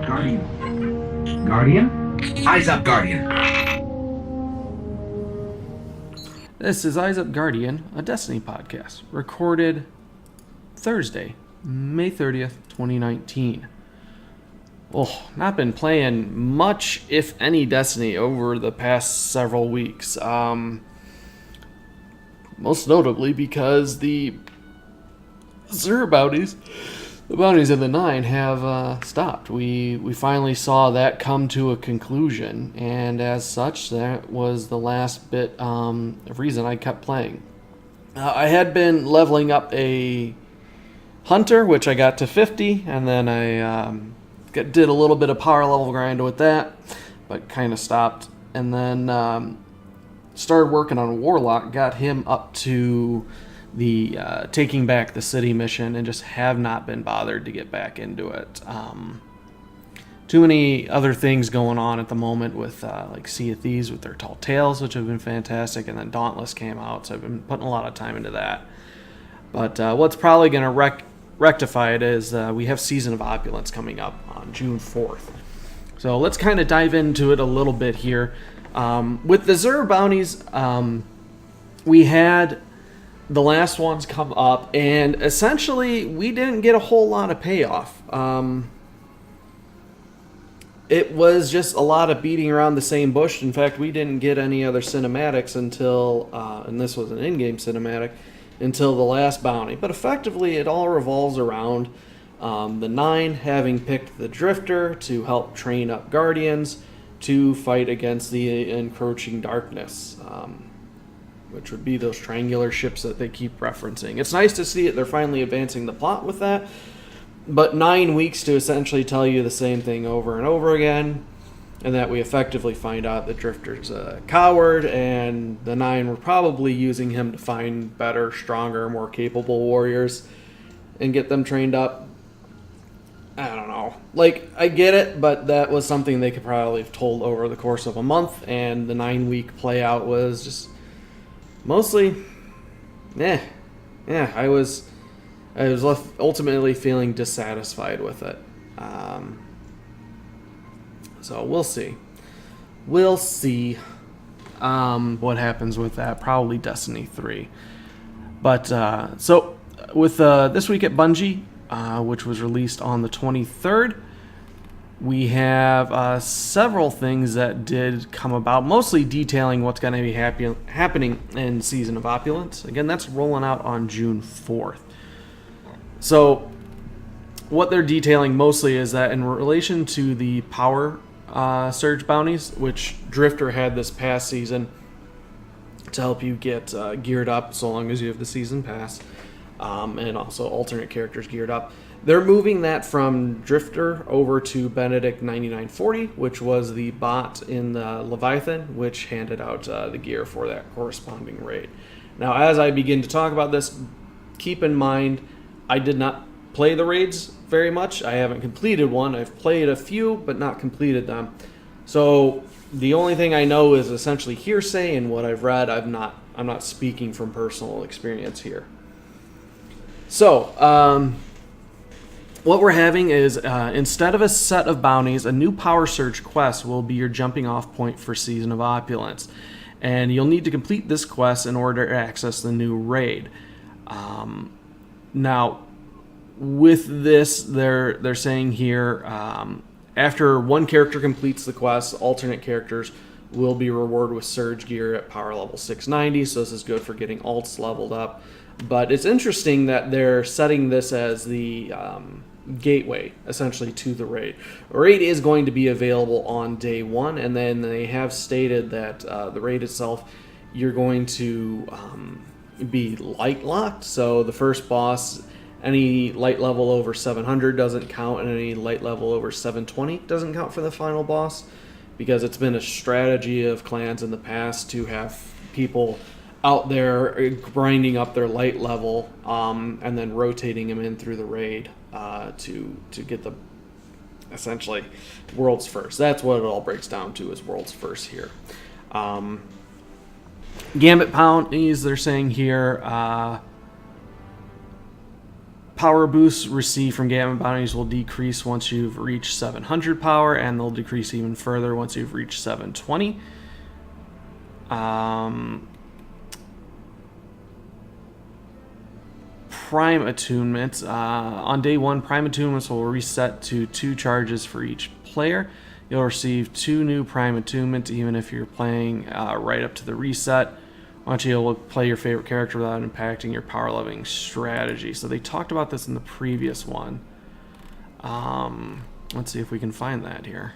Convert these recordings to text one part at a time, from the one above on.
Guardian? Eyes up, Guardian. This is Eyes Up Guardian, a Destiny podcast, recorded Thursday, May 30th, 2019. Oh, not been playing much, if any, Destiny over the past several weeks. Most notably because the Xur bounties, the bounties of the 9, have stopped. We finally saw that come to a conclusion, and as such, that was the last bit of reason I kept playing. I had been leveling up a Hunter, which I got to 50, and then I did a little bit of power level grind with that, but kind of stopped. And then started working on a Warlock, got him up to the taking back the city mission, and just have not been bothered to get back into it. Too many other things going on at the moment with like Sea of Thieves with their Tall Tales, which have been fantastic, and then Dauntless came out, so I've been putting a lot of time into that. But what's probably going to rectify it is we have Season of Opulence coming up on June 4th. So let's kind of dive into it a little bit here. With the Xur bounties, we had the last ones come up, and essentially we didn't get a whole lot of payoff. It was just a lot of beating around the same bush. In fact, we didn't get any other cinematics until, and this was an in-game cinematic, until the last bounty. But effectively, it all revolves around the 9 having picked the Drifter to help train up Guardians to fight against the encroaching darkness, which would be those triangular ships that they keep referencing. It's nice to see it. They're finally advancing the plot with that. But 9 weeks to essentially tell you the same thing over and over again, and that we effectively find out the Drifter's a coward, and the 9 were probably using him to find better, stronger, more capable warriors and get them trained up. I don't know. Like, I get it, but that was something they could probably have told over the course of a month, and the 9-week play out was just mostly, yeah, I was left ultimately feeling dissatisfied with it. So we'll see. We'll see what happens with that. Probably Destiny 3. But so with this week at Bungie, which was released on the 23rd, we have several things that did come about, mostly detailing what's going to be happening in Season of Opulence. Again, that's rolling out on June 4th. So what they're detailing mostly is that in relation to the power surge bounties, which Drifter had this past season to help you get geared up so long as you have the season pass, and also alternate characters geared up. They're moving that from Drifter over to Benedict 9940, which was the bot in the Leviathan, which handed out the gear for that corresponding raid. Now, as I begin to talk about this, keep in mind, I did not play the raids very much. I haven't completed one. I've played a few, but not completed them. So the only thing I know is essentially hearsay, and what I've read, I'm not speaking from personal experience here. So, what we're having is, instead of a set of bounties, a new Power Surge quest will be your jumping off point for Season of Opulence. And you'll need to complete this quest in order to access the new raid. Now, with this, they're saying here, after one character completes the quest, alternate characters will be rewarded with Surge gear at power level 690, so this is good for getting alts leveled up. But it's interesting that they're setting this as the gateway, essentially, to the raid. The raid is going to be available on day 1, and then they have stated that the raid itself, you're going to be light locked. So the first boss, any light level over 700 doesn't count, and any light level over 720 doesn't count for the final boss, because it's been a strategy of clans in the past to have people out there grinding up their light level, and then rotating them in through the raid to get the essentially world's first. That's what it all breaks down to, is world's first here. Gambit bounties, they're saying here, Power boosts received from gamma bounties will decrease once you've reached 700 power, and they'll decrease even further once you've reached 720. Prime attunements. On day 1, prime attunements will reset to 2 charges for each player. You'll receive 2 new prime attunements even if you're playing right up to the reset. Once you're able to play your favorite character without impacting your power leveling strategy. So they talked about this in the previous one. Let's see if we can find that here.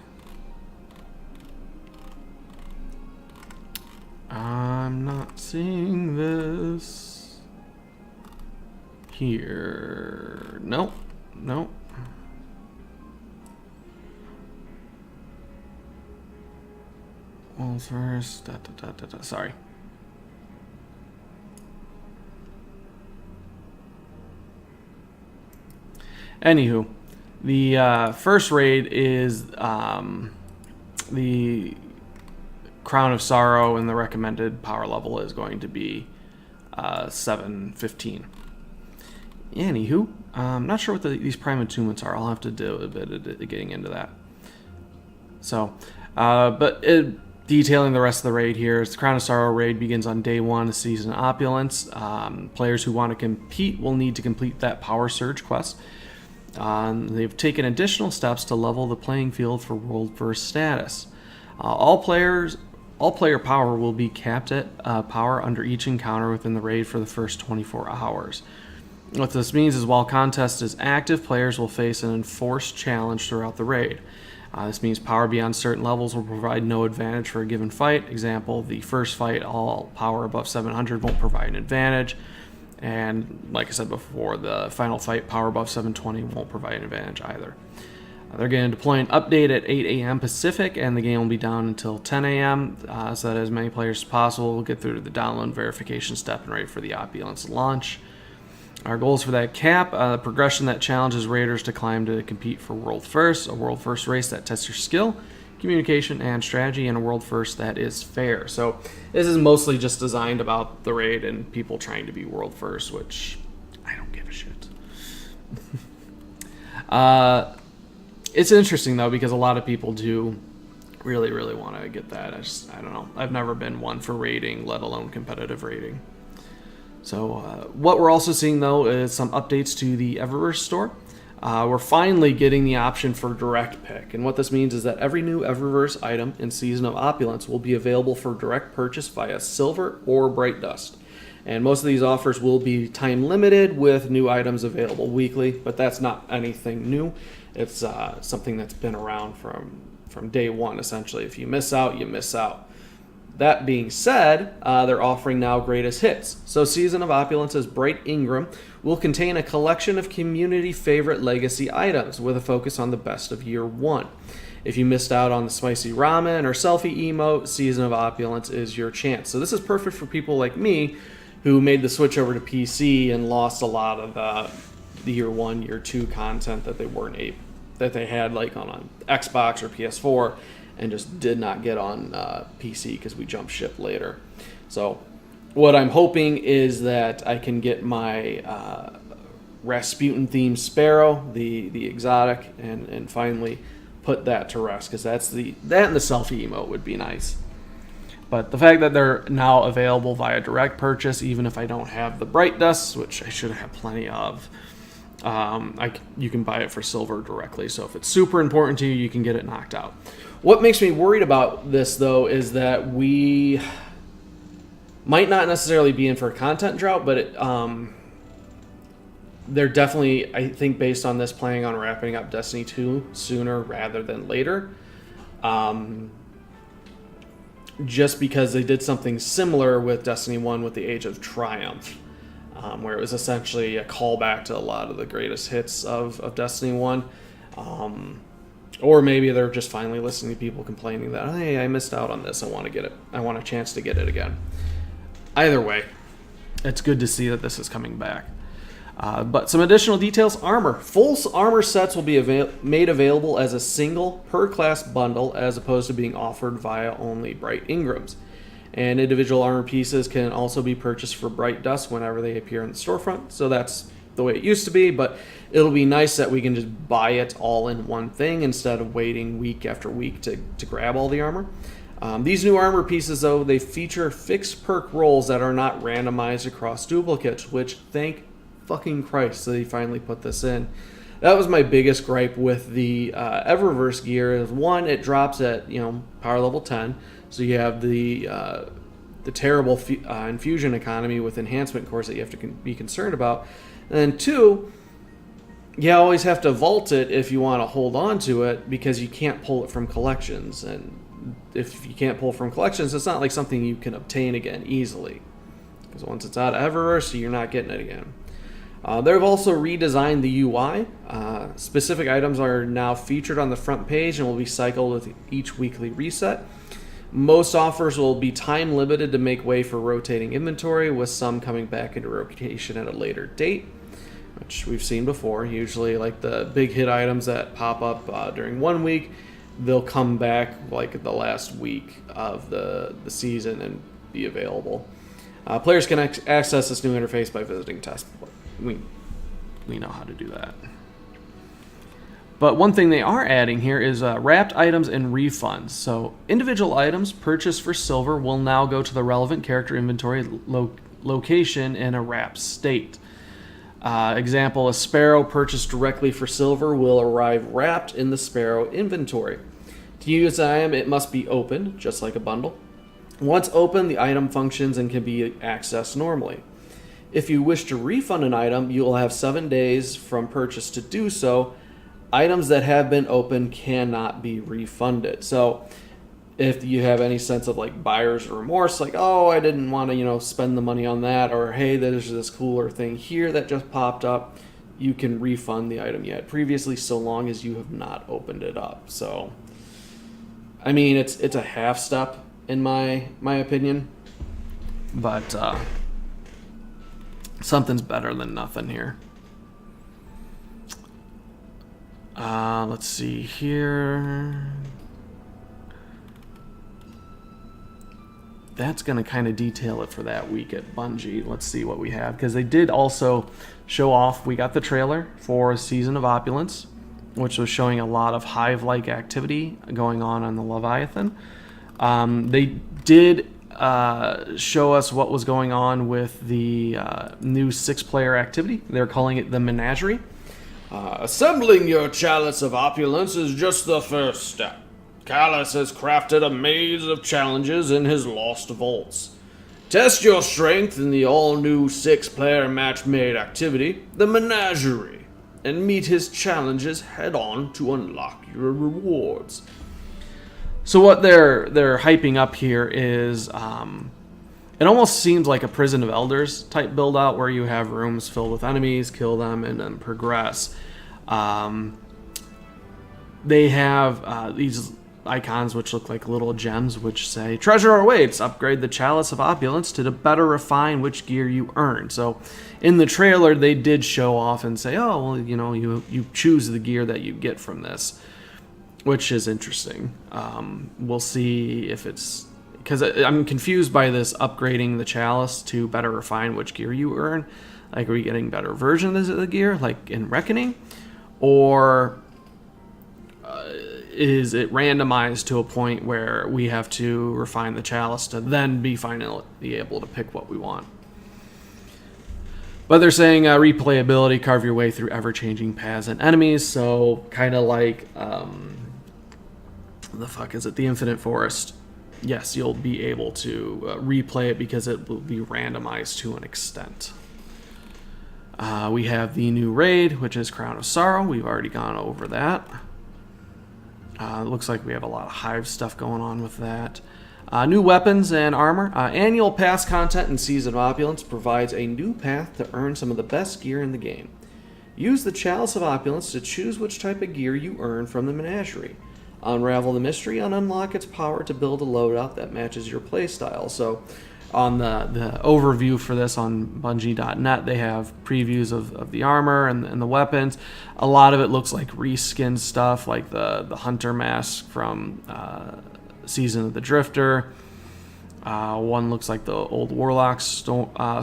I'm not seeing this here. Nope. Nope. Well, first, sorry. Anywho, the first raid is the Crown of Sorrow, and the recommended power level is going to be 715. Anywho, I'm not sure what these prime attunements are. I'll have to do a bit of getting into that. So, detailing the rest of the raid here is the Crown of Sorrow raid begins on day 1 of Season of Opulence. Players who want to compete will need to complete that Power Surge quest. They've taken additional steps to level the playing field for World First status. All player power will be capped at power under each encounter within the raid for the first 24 hours. What this means is while contest is active, players will face an enforced challenge throughout the raid. This means power beyond certain levels will provide no advantage for a given fight. Example, the first fight, all power above 700 won't provide an advantage. And like I said before, the final fight, power above 720, won't provide an advantage either. They're going to deploy an update at 8 a.m. Pacific, and the game will be down until 10 a.m. So that as many players as possible will get through to the download verification step and ready for the Opulence launch. Our goals for that cap, progression that challenges raiders to climb to compete for World First, a World First race that tests your skill, communication, and strategy, and a World First that is fair. So this is mostly just designed about the raid and people trying to be World First, which I don't give a shit. It's interesting, though, because a lot of people do really, really want to get that. I don't know. I've never been one for raiding, let alone competitive raiding. So what we're also seeing, though, is some updates to the Eververse store. We're finally getting the option for direct pick. And what this means is that every new Eververse item in Season of Opulence will be available for direct purchase via Silver or Bright Dust. And most of these offers will be time limited with new items available weekly, but that's not anything new. It's something that's been around from day 1, essentially. If you miss out, you miss out. That being said, they're offering now greatest hits. So Season of Opulence's Bright Ingram will contain a collection of community favorite legacy items with a focus on the best of year 1. If you missed out on the spicy ramen or selfie emote, Season of Opulence is your chance. So this is perfect for people like me who made the switch over to PC and lost a lot of the year 1, year 2 content that they had like on Xbox or PS4. And just did not get on PC because we jumped ship later. So what I'm hoping is that I can get my Rasputin-themed Sparrow, the exotic, and finally put that to rest, because that and the selfie emote would be nice. But the fact that they're now available via direct purchase, even if I don't have the Bright Dust, which I should have plenty of, you can buy it for silver directly. So if it's super important to you, you can get it knocked out. What makes me worried about this, though, is that we might not necessarily be in for a content drought, but they're definitely, I think, based on this, planning on wrapping up Destiny 2 sooner rather than later. Just because they did something similar with Destiny 1 with the Age of Triumph, where it was essentially a callback to a lot of the greatest hits of Destiny 1. Or maybe they're just finally listening to people complaining that, hey, I missed out on this. I want to get it. I want a chance to get it again. Either way, it's good to see that this is coming back. But some additional details. Armor. Full armor sets will be made available as a single per-class bundle, as opposed to being offered via only Bright Ingrams. And individual armor pieces can also be purchased for Bright Dust whenever they appear in the storefront. So that's the way it used to be, but it'll be nice that we can just buy it all in one thing instead of waiting week after week to grab all the armor. These new armor pieces, though, they feature fixed perk rolls that are not randomized across duplicates, which, thank fucking Christ, they finally put this in. That was my biggest gripe with the Eververse gear. Is one, it drops at power level 10, so you have the terrible infusion economy with enhancement cores that you have to be concerned about. And then two, you always have to vault it if you want to hold on to it because you can't pull it from collections. And if you can't pull from collections, it's not like something you can obtain again easily. Because once it's out of Eververse, you're not getting it again. They've also redesigned the UI. Specific items are now featured on the front page and will be cycled with each weekly reset. Most offers will be time limited to make way for rotating inventory, with some coming back into rotation at a later date, which we've seen before. Usually like the big hit items that pop up during 1 week, they'll come back like the last week of the season and be available. Players can access this new interface by visiting test. We know how to do that. But one thing they are adding here is wrapped items and refunds. So individual items purchased for silver will now go to the relevant character inventory location in a wrapped state. Example, a sparrow purchased directly for silver will arrive wrapped in the sparrow inventory. To use the item, it must be opened, just like a bundle. Once open, the item functions and can be accessed normally. If you wish to refund an item, you will have 7 days from purchase to do so. Items that have been opened cannot be refunded. So if you have any sense of like buyer's remorse, like, oh, I didn't want to, spend the money on that, or hey, there's this cooler thing here that just popped up, you can refund the item you had previously so long as you have not opened it up. So, I mean, it's a half step in my opinion, but something's better than nothing here. Let's see here. That's going to kind of detail it for that week at Bungie. Let's see what we have, because they did also show off. We got the trailer for Season of Opulence, which was showing a lot of hive-like activity going on the Leviathan. They did show us what was going on with the new 6-player activity. They're calling it the Menagerie. Assembling your Chalice of Opulence is just the first step. Callus has crafted a maze of challenges in his lost vaults. Test your strength in the all-new 6-player match-made activity, the Menagerie, and meet his challenges head-on to unlock your rewards. So what they're hyping up here is, it almost seems like a Prison of Elders type build-out where you have rooms filled with enemies, kill them, and then progress. They have these icons which look like little gems which say, treasure awaits, upgrade the Chalice of Opulence to better refine which gear you earn. So in the trailer, they did show off and say, oh, well, you choose the gear that you get from this, which is interesting. We'll see if it's... Because I'm confused by this upgrading the Chalice to better refine which gear you earn. Like, are we getting better versions of the gear, like in Reckoning? Or is it randomized to a point where we have to refine the Chalice to then be finally able to pick what we want? But they're saying replayability, carve your way through ever-changing paths and enemies. So kind of like, the Infinite Forest. Yes, you'll be able to replay it because it will be randomized to an extent. We have the new raid, which is Crown of Sorrow. We've already gone over that. It looks like we have a lot of Hive stuff going on with that. New weapons and armor. Annual pass content in Season of Opulence provides a new path to earn some of the best gear in the game. Use the Chalice of Opulence to choose which type of gear you earn from the Menagerie. Unravel the mystery and unlock its power to build a loadout that matches your playstyle. So on the overview for this on Bungie.net, they have previews of the armor and the weapons. A lot of it looks like reskin stuff, like the Hunter mask from Season of the Drifter. One looks like the old Warlock's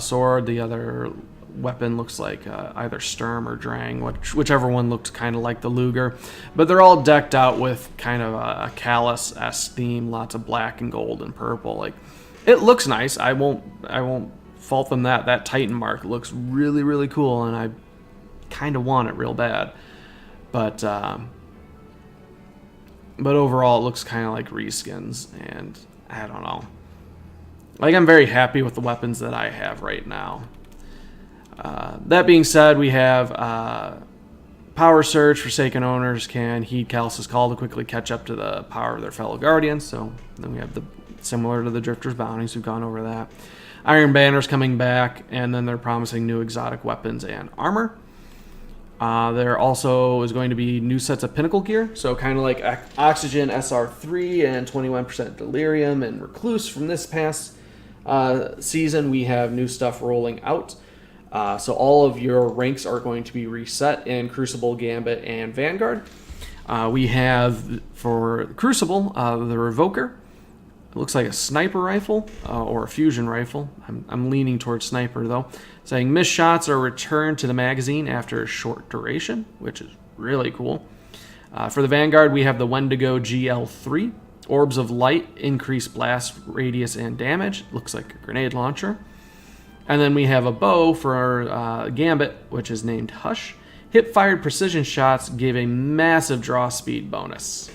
sword. The other weapon looks like either Sturm or Drang, whichever one looked kind of like the Luger. But they're all decked out with kind of a Callus-esque theme, lots of black and gold and purple. Like, it looks nice. I won't fault them that. That Titan mark looks really, really cool, and I kind of want it real bad. But overall, it looks kind of like reskins, and I don't know. Like, I'm very happy with the weapons that I have right now. That being said, we have Power Surge. Forsaken owners can heed Callus's call to quickly catch up to the power of their fellow Guardians. So then we have the similar to the Drifter's Bounties. We've gone over that. Iron Banner's coming back, and then they're promising new exotic weapons and armor. There also is going to be new sets of Pinnacle gear, so kind of like Oxygen SR3 and 21% Delirium and Recluse from this past season. We have new stuff rolling out. So all of your ranks are going to be reset in Crucible, Gambit, and Vanguard. We have, for Crucible, the Revoker. It looks like a sniper rifle or a fusion rifle. I'm leaning towards sniper, though. Saying missed shots are returned to the magazine after a short duration, which is really cool. For the Vanguard, we have the Wendigo GL3. Orbs of Light increase blast radius and damage. Looks like a grenade launcher. And then we have a bow for Gambit, which is named Hush. Hip-fired precision shots give a massive draw speed bonus.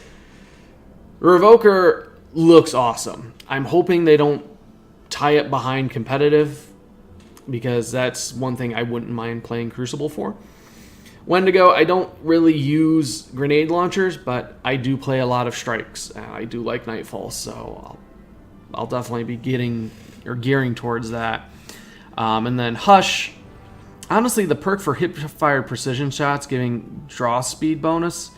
Revoker looks awesome. I'm hoping they don't tie it behind competitive, because that's one thing I wouldn't mind playing Crucible for. Wendigo, I don't really use grenade launchers, but I do play a lot of strikes. I do like Nightfall, so I'll definitely be gearing towards that. And then Hush, honestly, the perk for hip-fired precision shots giving draw speed bonus,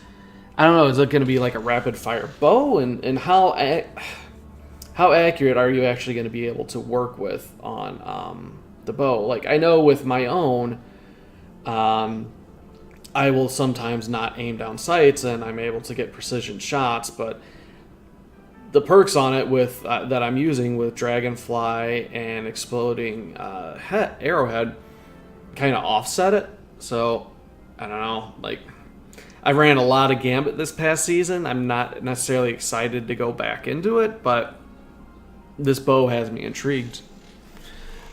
I don't know, is it going to be like a rapid-fire bow? And how accurate are you actually going to be able to work with on the bow? Like, I know with my own, I will sometimes not aim down sights, and I'm able to get precision shots, but the perks on it with that I'm using with Dragonfly and Exploding Arrowhead kind of offset it. So, I don't know, like, I ran a lot of Gambit this past season. I'm not necessarily excited to go back into it, but this bow has me intrigued.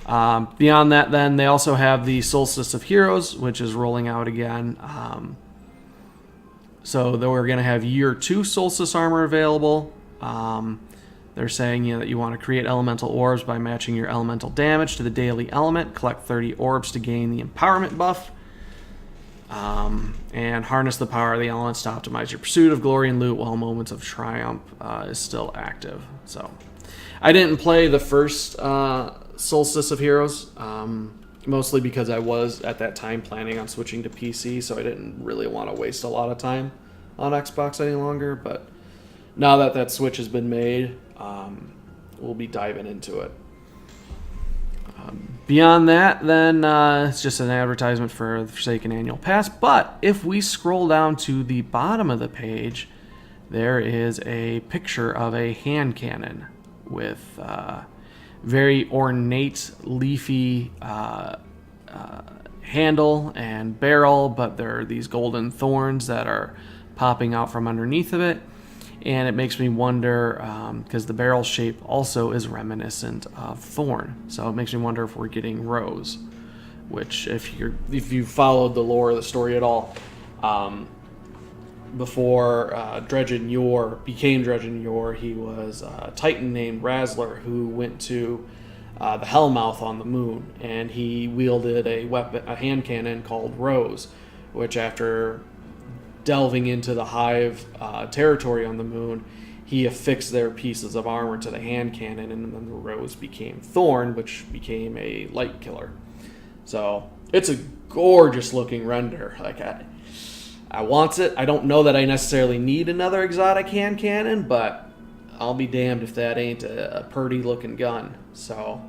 Beyond that, then, they also have the Solstice of Heroes, which is rolling out again. So we're going to have Year 2 Solstice armor available. They're saying that you want to create elemental orbs by matching your elemental damage to the daily element. Collect 30 orbs to gain the empowerment buff. And harness the power of the elements to optimize your pursuit of glory and loot while Moments of Triumph is still active. So I didn't play the first Solstice of Heroes, mostly because I was at that time planning on switching to PC, so I didn't really want to waste a lot of time on Xbox any longer. But now that that switch has been made, we'll be diving into it. Beyond that, then, it's just an advertisement for the Forsaken Annual Pass. But if we scroll down to the bottom of the page, there is a picture of a hand cannon with very ornate, leafy handle and barrel, but there are these golden thorns that are popping out from underneath of it. And it makes me wonder, because the barrel shape also is reminiscent of Thorn. So it makes me wonder if we're getting Rose, which if you followed the lore of the story at all, before Dredgen Yor became Dredgen Yor, he was a Titan named Razzler who went to the Hellmouth on the moon, and he wielded a hand cannon called Rose, which after delving into the Hive territory on the moon, he affixed their pieces of armor to the hand cannon, and then the Rose became Thorn, which became a light killer. So it's a gorgeous looking render. Like, I want it. I don't know that I necessarily need another exotic hand cannon, but I'll be damned if that ain't a pretty looking gun. So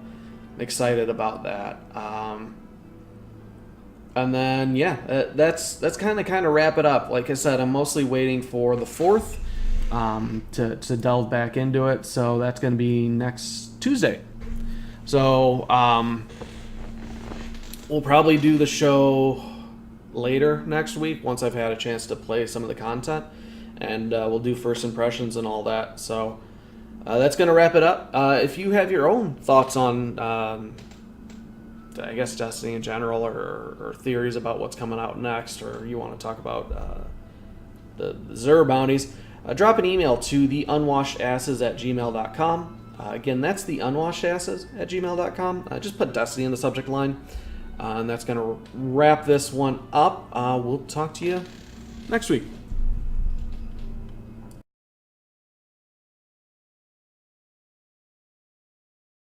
I'm excited about that. And then, yeah, that's kind of wrap it up. Like I said, I'm mostly waiting for the 4th to delve back into it. So that's going to be next Tuesday. So we'll probably do the show later next week once I've had a chance to play some of the content, and we'll do first impressions and all that. So that's going to wrap it up. If you have your own thoughts on, I guess, Destiny in general, or theories about what's coming out next, or you want to talk about the Xur bounties, drop an email to theunwashedasses@gmail.com. Again, that's theunwashedasses@gmail.com. Just put Destiny in the subject line, and that's going to wrap this one up. We'll talk to you next week.